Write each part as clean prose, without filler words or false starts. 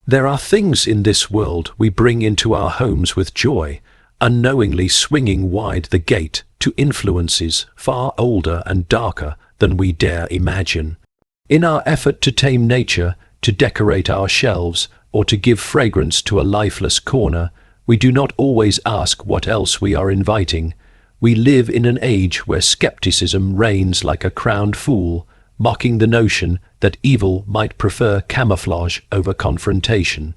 There are things in this world we bring into our homes with joy, unknowingly swinging wide the gate to influences far older and darker than we dare imagine. In our effort to tame nature, to decorate our shelves, or to give fragrance to a lifeless corner, we do not always ask what else we are inviting. We live in an age where skepticism reigns like a crowned fool, mocking the notion that evil might prefer camouflage over confrontation.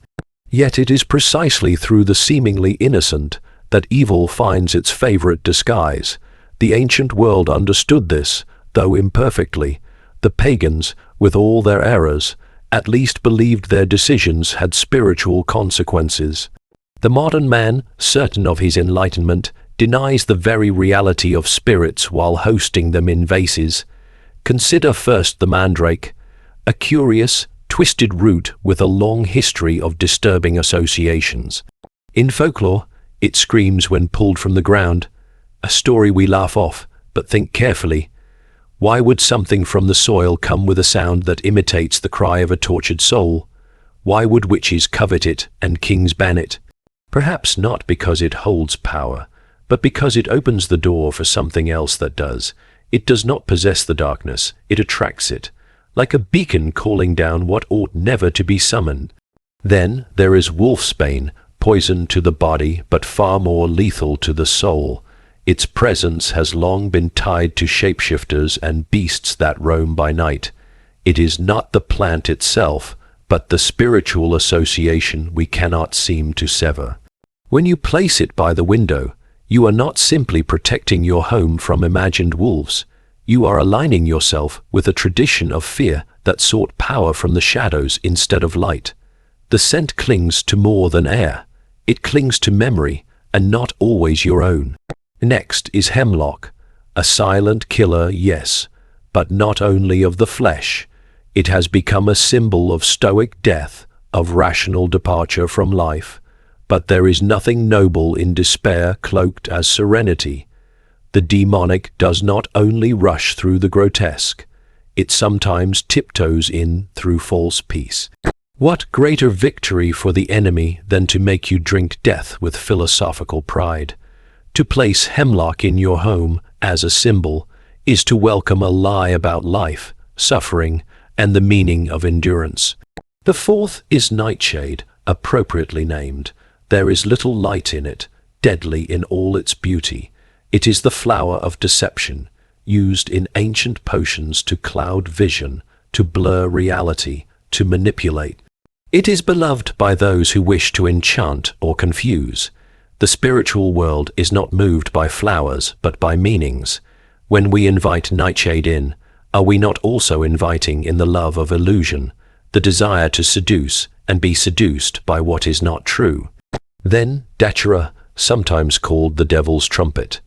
Yet it is precisely through the seemingly innocent that evil finds its favorite disguise. The ancient world understood this, though imperfectly. The pagans, with all their errors, at least believed their decisions had spiritual consequences. The modern man, certain of his enlightenment, denies the very reality of spirits while hosting them in vases. Consider first the mandrake, a curious, twisted root with a long history of disturbing associations. In folklore, it screams when pulled from the ground, a story we laugh off, but think carefully. Why would something from the soil come with a sound that imitates the cry of a tortured soul? Why would witches covet it and kings ban it? Perhaps not because it holds power, but because it opens the door for something else that does. It does not possess the darkness, it attracts it, like a beacon calling down what ought never to be summoned. Then there is wolfsbane, poison to the body but far more lethal to the soul. Its presence has long been tied to shapeshifters and beasts that roam by night. It is not the plant itself, but the spiritual association we cannot seem to sever. When you place it by the window, you are not simply protecting your home from imagined wolves. You are aligning yourself with a tradition of fear that sought power from the shadows instead of light. The scent clings to more than air. It clings to memory, and not always your own. Next is hemlock, a silent killer, yes, but not only of the flesh. It has become a symbol of stoic death, of rational departure from life. But there is nothing noble in despair cloaked as serenity. The demonic does not only rush through the grotesque, it sometimes tiptoes in through false peace. What greater victory for the enemy than to make you drink death with philosophical pride? To place hemlock in your home as a symbol is to welcome a lie about life, suffering, and the meaning of endurance. The fourth is nightshade, appropriately named. There is little light in it, deadly in all its beauty. It is the flower of deception, used in ancient potions to cloud vision, to blur reality, to manipulate. It is beloved by those who wish to enchant or confuse. The spiritual world is not moved by flowers, but by meanings. When we invite nightshade in, are we not also inviting in the love of illusion, the desire to seduce and be seduced by what is not true? Then datura, sometimes called the devil's trumpet,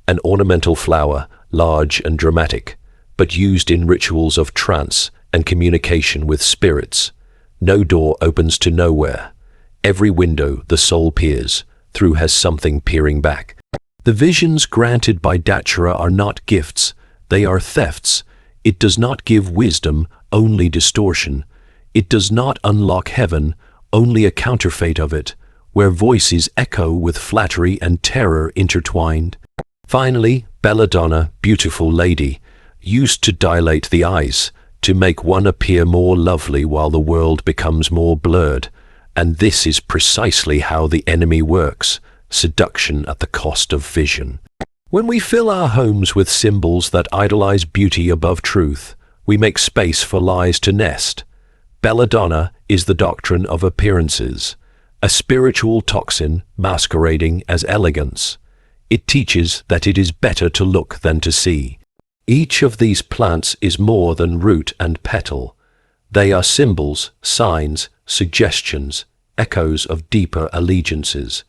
an ornamental flower, large and dramatic, but used in rituals of trance and communication with spirits. No door opens to nowhere. Every window the soul peers through has something peering back. The visions granted by datura are not gifts, they are thefts. It does not give wisdom, only distortion. It does not unlock heaven, only a counterfeit of it, where voices echo with flattery and terror intertwined. Finally, belladonna, beautiful lady, used to dilate the eyes, to make one appear more lovely while the world becomes more blurred. And this is precisely how the enemy works, seduction at the cost of vision. When we fill our homes with symbols that idolize beauty above truth, we make space for lies to nest. Belladonna is the doctrine of appearances, a spiritual toxin masquerading as elegance. It teaches that it is better to look than to see. Each of these plants is more than root and petal. They are symbols, signs, suggestions, echoes of deeper allegiances.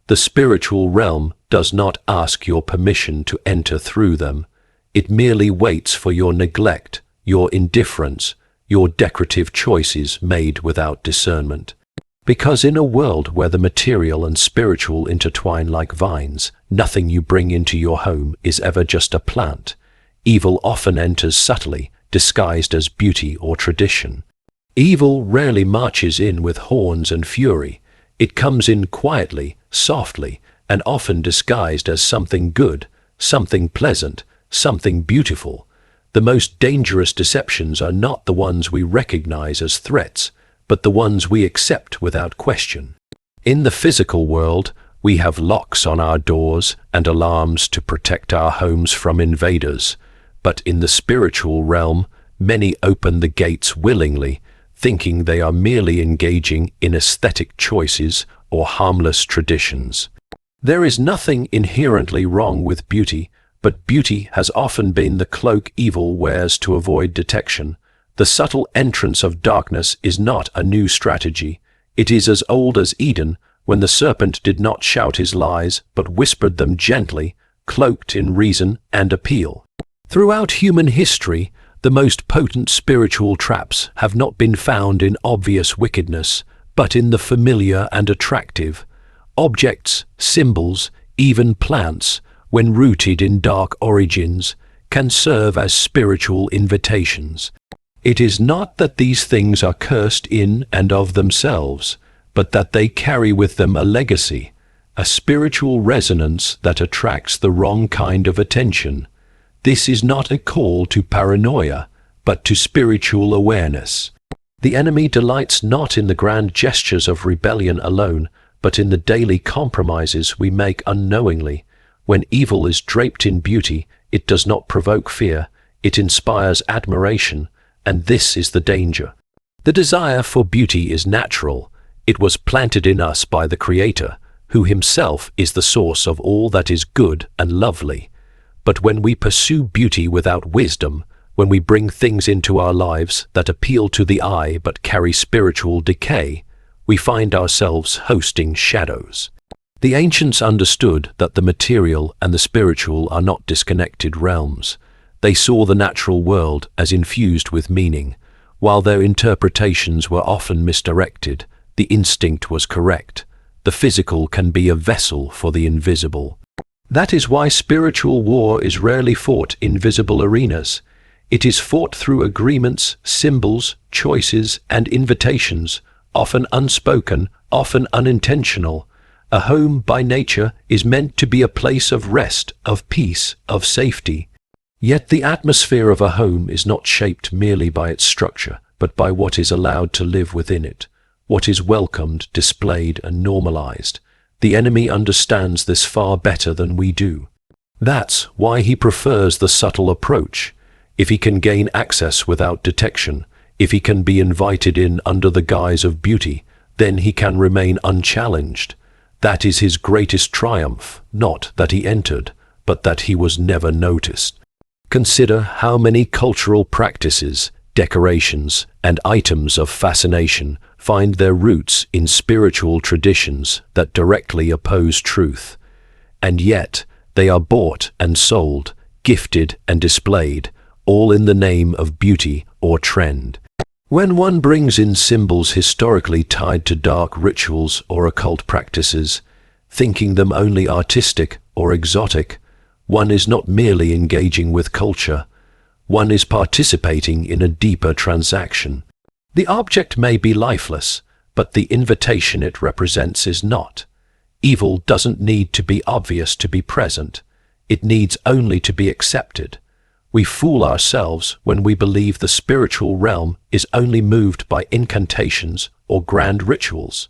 The spiritual realm does not ask your permission to enter through them. It merely waits for your neglect, your indifference, your decorative choices made without discernment. Because in a world where the material and spiritual intertwine like vines, nothing you bring into your home is ever just a plant. Evil often enters subtly, disguised as beauty or tradition. Evil rarely marches in with horns and fury. It comes in quietly, softly, and often disguised as something good, something pleasant, something beautiful. The most dangerous deceptions are not the ones we recognize as threats, but the ones we accept without question. In the physical world, we have locks on our doors and alarms to protect our homes from invaders. But in the spiritual realm, many open the gates willingly, thinking they are merely engaging in aesthetic choices or harmless traditions. There is nothing inherently wrong with beauty, but beauty has often been the cloak evil wears to avoid detection. The subtle entrance of darkness is not a new strategy. It is as old as Eden, when the serpent did not shout his lies, but whispered them gently, cloaked in reason and appeal. Throughout human history, the most potent spiritual traps have not been found in obvious wickedness, but in the familiar and attractive. Objects, symbols, even plants, when rooted in dark origins, can serve as spiritual invitations. It is not that these things are cursed in and of themselves, but that they carry with them a legacy, a spiritual resonance that attracts the wrong kind of attention. This is not a call to paranoia, but to spiritual awareness. The enemy delights not in the grand gestures of rebellion alone, but in the daily compromises we make unknowingly. When evil is draped in beauty, it does not provoke fear, it inspires admiration, and this is the danger. The desire for beauty is natural. It was planted in us by the Creator, who himself is the source of all that is good and lovely. But when we pursue beauty without wisdom, when we bring things into our lives that appeal to the eye but carry spiritual decay, we find ourselves hosting shadows. The ancients understood that the material and the spiritual are not disconnected realms. They saw the natural world as infused with meaning. While their interpretations were often misdirected, the instinct was correct. The physical can be a vessel for the invisible. That is why spiritual war is rarely fought in visible arenas. It is fought through agreements, symbols, choices, and invitations, often unspoken, often unintentional. A home, by nature, is meant to be a place of rest, of peace, of safety. Yet the atmosphere of a home is not shaped merely by its structure, but by what is allowed to live within it, what is welcomed, displayed, and normalized. The enemy understands this far better than we do. That's why he prefers the subtle approach. If he can gain access without detection, if he can be invited in under the guise of beauty, then he can remain unchallenged. That is his greatest triumph, not that he entered, but that he was never noticed. Consider how many cultural practices, decorations, and items of fascination find their roots in spiritual traditions that directly oppose truth. And yet, they are bought and sold, gifted and displayed, all in the name of beauty or trend. When one brings in symbols historically tied to dark rituals or occult practices, thinking them only artistic or exotic, one is not merely engaging with culture, one is participating in a deeper transaction. The object may be lifeless, but the invitation it represents is not. Evil doesn't need to be obvious to be present. It needs only to be accepted. We fool ourselves when we believe the spiritual realm is only moved by incantations or grand rituals.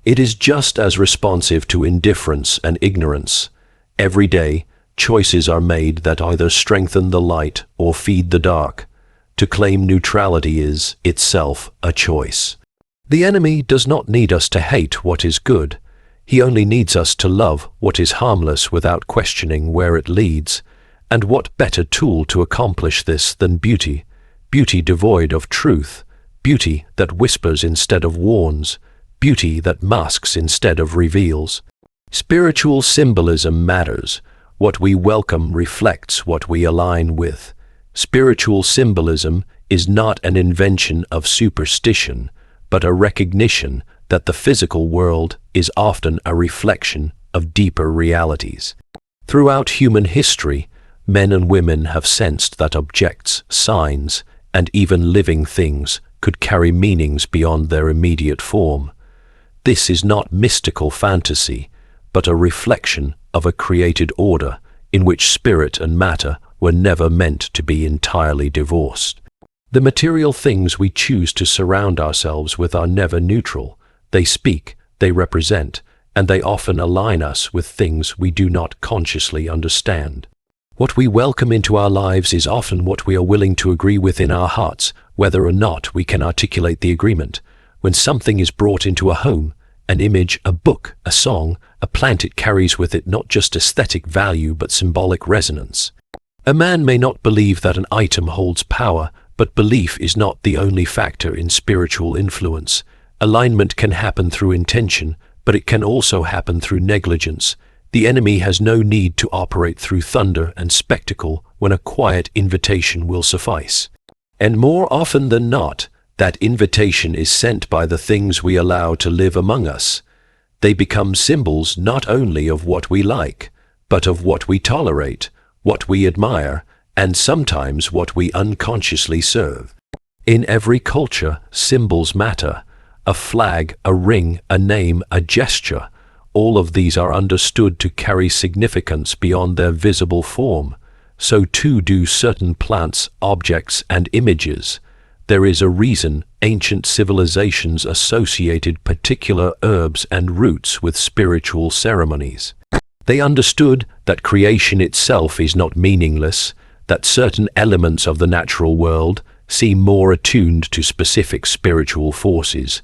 It is just as responsive to indifference and ignorance. Every day, choices are made that either strengthen the light or feed the dark. To claim neutrality is, itself, a choice. The enemy does not need us to hate what is good. He only needs us to love what is harmless without questioning where it leads. And what better tool to accomplish this than beauty? Beauty devoid of truth, beauty that whispers instead of warns, beauty that masks instead of reveals. Spiritual symbolism matters. What we welcome reflects what we align with. Spiritual symbolism is not an invention of superstition, but a recognition that the physical world is often a reflection of deeper realities. Throughout human history, men and women have sensed that objects, signs, and even living things could carry meanings beyond their immediate form. This is not mystical fantasy, but a reflection of a created order in which spirit and matter were never meant to be entirely divorced. The material things we choose to surround ourselves with are never neutral. They speak, they represent, and they often align us with things we do not consciously understand. What we welcome into our lives is often what we are willing to agree with in our hearts, whether or not we can articulate the agreement. When something is brought into a home, an image, a book, a song, a plant, it carries with it not just aesthetic value but symbolic resonance. A man may not believe that an item holds power, but belief is not the only factor in spiritual influence. Alignment can happen through intention, but it can also happen through negligence. The enemy has no need to operate through thunder and spectacle when a quiet invitation will suffice. And more often than not, that invitation is sent by the things we allow to live among us. They become symbols not only of what we like, but of what we tolerate, what we admire, and sometimes what we unconsciously serve. In every culture, symbols matter. A flag, a ring, a name, a gesture. All of these are understood to carry significance beyond their visible form. So too do certain plants, objects, and images. There is a reason ancient civilizations associated particular herbs and roots with spiritual ceremonies. They understood that creation itself is not meaningless, that certain elements of the natural world seem more attuned to specific spiritual forces.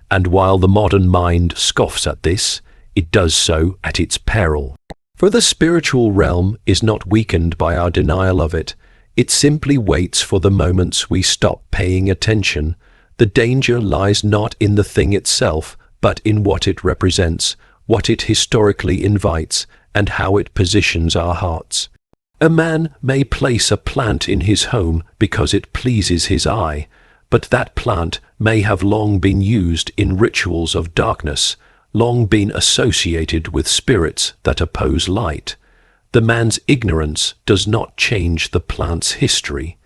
And while the modern mind scoffs at this, it does so at its peril. For the spiritual realm is not weakened by our denial of it. It simply waits for the moments we stop paying attention. The danger lies not in the thing itself, but in what it represents, what it historically invites, and how it positions our hearts. A man may place a plant in his home because it pleases his eye, but that plant may have long been used in rituals of darkness, long been associated with spirits that oppose light. The man's ignorance does not change the plant's history.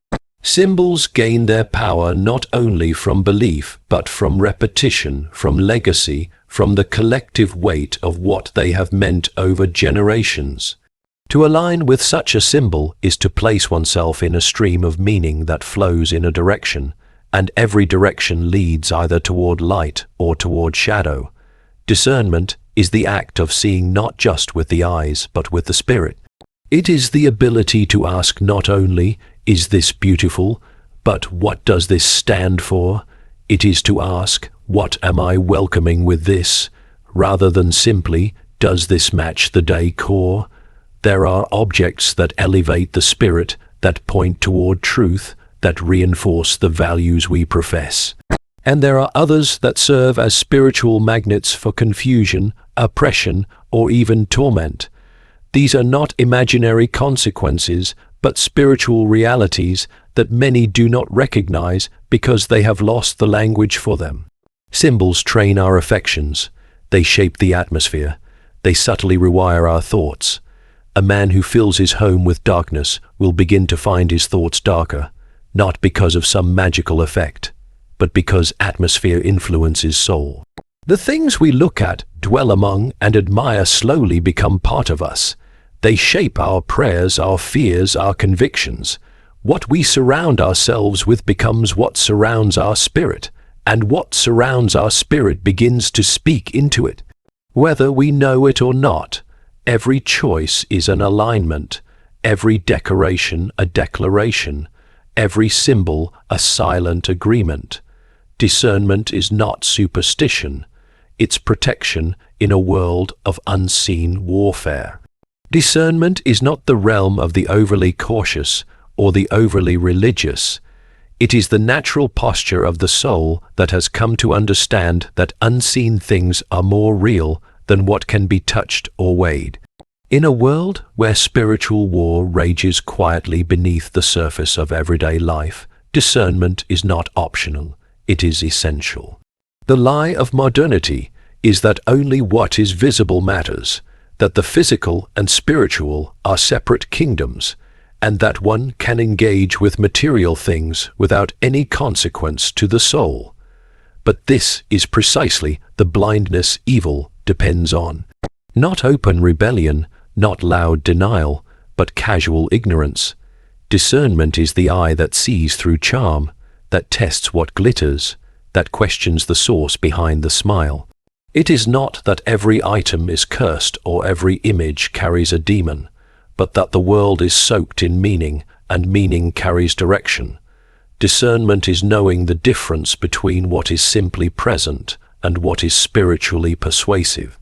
Symbols gain their power not only from belief, but from repetition, from legacy, from the collective weight of what they have meant over generations. To align with such a symbol is to place oneself in a stream of meaning that flows in a direction, and every direction leads either toward light or toward shadow. Discernment is the act of seeing not just with the eyes, but with the spirit. It is the ability to ask not only, "Is this beautiful?" but "What does this stand for?" It is to ask, "What am I welcoming with this?" rather than simply, "Does this match the decor?" There are objects that elevate the spirit, that point toward truth, that reinforce the values we profess. And there are others that serve as spiritual magnets for confusion, oppression, or even torment. These are not imaginary consequences, but spiritual realities that many do not recognize because they have lost the language for them. Symbols train our affections. They shape the atmosphere. They subtly rewire our thoughts. A man who fills his home with darkness will begin to find his thoughts darker, not because of some magical effect, but because atmosphere influences soul. The things we look at, dwell among, and admire slowly become part of us. They shape our prayers, our fears, our convictions. What we surround ourselves with becomes what surrounds our spirit, and what surrounds our spirit begins to speak into it. Whether we know it or not, every choice is an alignment, every decoration a declaration, every symbol a silent agreement. Discernment is not superstition, it's protection in a world of unseen warfare. Discernment is not the realm of the overly cautious or the overly religious. It is the natural posture of the soul that has come to understand that unseen things are more real than what can be touched or weighed. In a world where spiritual war rages quietly beneath the surface of everyday life, discernment is not optional, it is essential. The lie of modernity is that only what is visible matters, that the physical and spiritual are separate kingdoms, and that one can engage with material things without any consequence to the soul. But this is precisely the blindness evil depends on. Not open rebellion, not loud denial, but casual ignorance. Discernment is the eye that sees through charm, that tests what glitters, that questions the source behind the smile. It is not that every item is cursed or every image carries a demon, but that the world is soaked in meaning, and meaning carries direction. Discernment is knowing the difference between what is simply present and what is spiritually persuasive.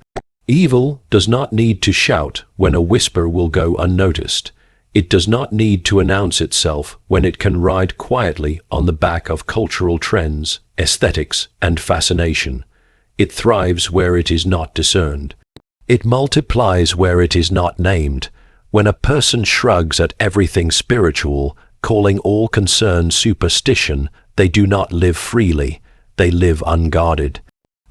Evil does not need to shout when a whisper will go unnoticed. It does not need to announce itself when it can ride quietly on the back of cultural trends, aesthetics, and fascination. It thrives where it is not discerned. It multiplies where it is not named. When a person shrugs at everything spiritual, calling all concern superstition, they do not live freely, they live unguarded.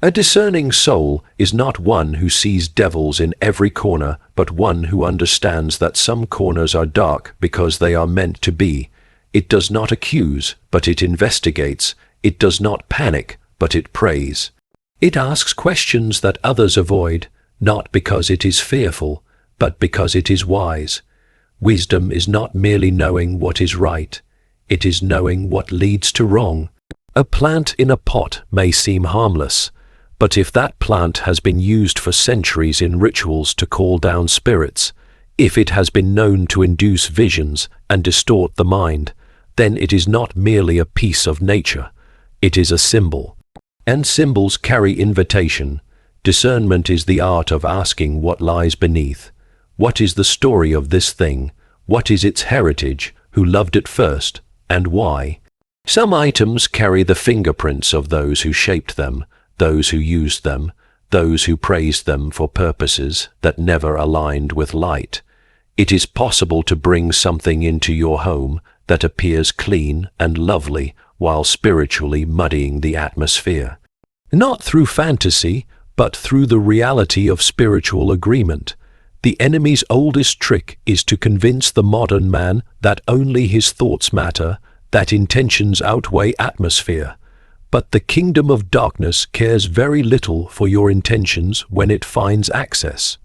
A discerning soul is not one who sees devils in every corner, but one who understands that some corners are dark because they are meant to be. It does not accuse, but it investigates. It does not panic, but it prays. It asks questions that others avoid, not because it is fearful, but because it is wise. Wisdom is not merely knowing what is right. It is knowing what leads to wrong. A plant in a pot may seem harmless, but if that plant has been used for centuries in rituals to call down spirits, if it has been known to induce visions and distort the mind, then it is not merely a piece of nature. It is a symbol. And symbols carry invitation. Discernment is the art of asking what lies beneath. What is the story of this thing? What is its heritage? Who loved it first? And why? Some items carry the fingerprints of those who shaped them, those who used them, those who praised them for purposes that never aligned with light. It is possible to bring something into your home that appears clean and lovely while spiritually muddying the atmosphere. Not through fantasy, but through the reality of spiritual agreement. The enemy's oldest trick is to convince the modern man that only his thoughts matter, that intentions outweigh atmosphere. But the kingdom of darkness cares very little for your intentions when it finds access.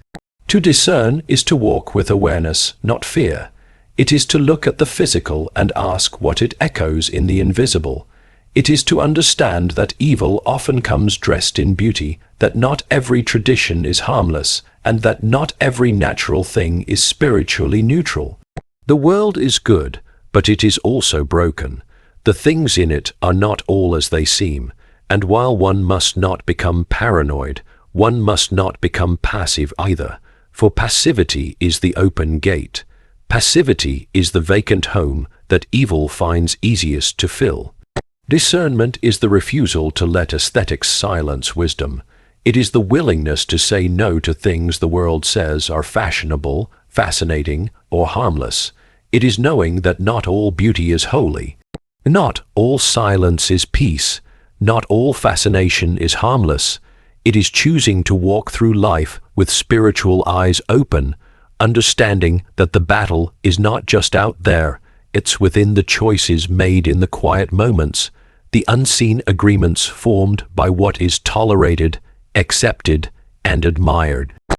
To discern is to walk with awareness, not fear. It is to look at the physical and ask what it echoes in the invisible. It is to understand that evil often comes dressed in beauty, that not every tradition is harmless, and that not every natural thing is spiritually neutral. The world is good, but it is also broken. The things in it are not all as they seem, and while one must not become paranoid, one must not become passive either, for passivity is the open gate. Passivity is the vacant home that evil finds easiest to fill. Discernment is the refusal to let aesthetics silence wisdom. It is the willingness to say no to things the world says are fashionable, fascinating, or harmless. It is knowing that not all beauty is holy. Not all silence is peace. Not all fascination is harmless. It is choosing to walk through life with spiritual eyes open, understanding that the battle is not just out there, it's within the choices made in the quiet moments, the unseen agreements formed by what is tolerated, accepted, and admired.